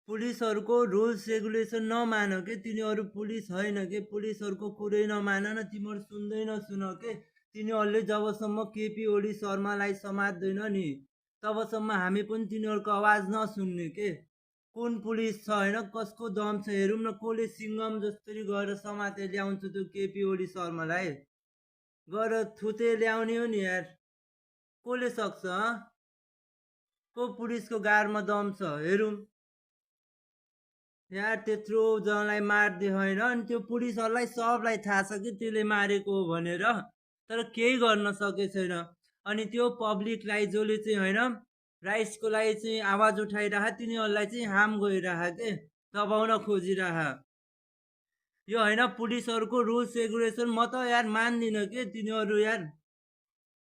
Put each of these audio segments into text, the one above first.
पुलिसहरुको rules regulation नमान के तिनीहरु police होइन के पुलिसहरुको कुरै नमान न तिमीहरु सुन्दै नसुन के तिनीहरुले जबसम्म केपी ओली शर्मालाई समात्दैन नि तबसम्म हामी पनि तिनीहरुको आवाज नसुन्ने के कुन पुलिस छ हैन कसको दम छ हेरौँ न कसले सिंघम जसरी गएर समाते ल्याउँछ त्यो केपी ओली शर्मालाई गएर थुते ल्याउने हो नि यार कसले सक्छ को पुलिसको गाडमा दम छ हेरौँ यार त्यत्रो जनालाई मारिदियो होइन अनि त्यो पुलिसहरूलाई सबलाई थाहा छ कि त्यसले मारेको हो भनेर तर केही गर्न सकेको छैन अनि त्यो पब्लिकलाई जसले चाहिँ होइन राइट्सको लागि चाहिँ आवाज उठाइरह तिनीहरूलाई चाहिँ हार्म गरिरह के दबाउन खोजिरह यो होइन पुलिसहरूको रुल्स रेगुलेसन म त यार मान्दिनँ के तिनीहरू यार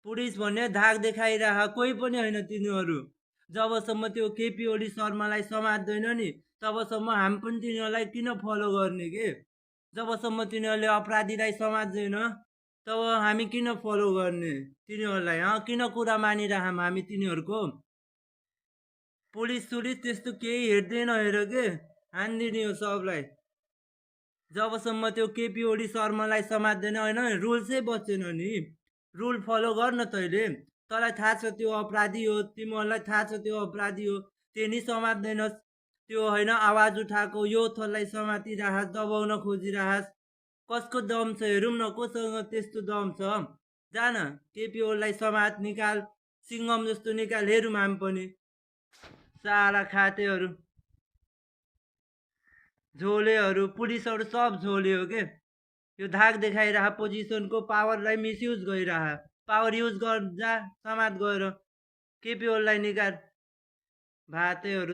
पुलिस भन्ने धाक देखाइरह कोही पनि होइन तिनीहरू जबसम्म त्यो केपी ओली शर्मालाई समात्दैन नि तबसम्म हामी पनि तिनीहरूलाई किन फलो गर्ने के जबसम्म तिनीहरूले अपराधीलाई समात्दैन तब हामी किन फलो गर्ने तिनीहरूलाई किन कुरा मानिरहौँ हामी तिनीहरूको पुलिस सुलिस त्यस्तो केही हेर्दैन हेर के हानिदिने हो सबलाई जबसम्म त्यो केपी ओली शर्मालाई समात्दैन होइन रुल्सै बचेन नि रुल फलो गर्न तैँले तँलाई थाहा छ त्यो अपराधी हो तिमीहरूलाई थाहा छ त्यो अपराधी हो त्यो नि समात्दैनस् त्यो होइन आवाज उठाएको यो थोरलाई समातिरहस् दबाउन खोजिरहस् कसको दम छ हेरौँ न कोसँग त्यस्तो दम छ जान केपी ओलीलाई समात निकाल सिङ्गम जस्तो निकाल हेरौँ हामी पनि साला खातेहरू झोलेहरू पुलिसहरू सब झोले हो के यो धाक देखाइरह पोजिसनको पावरलाई मिसयुज गरिरह पावर युज गर जा समात गएर केपी ओलीलाई निकाल भातेहरू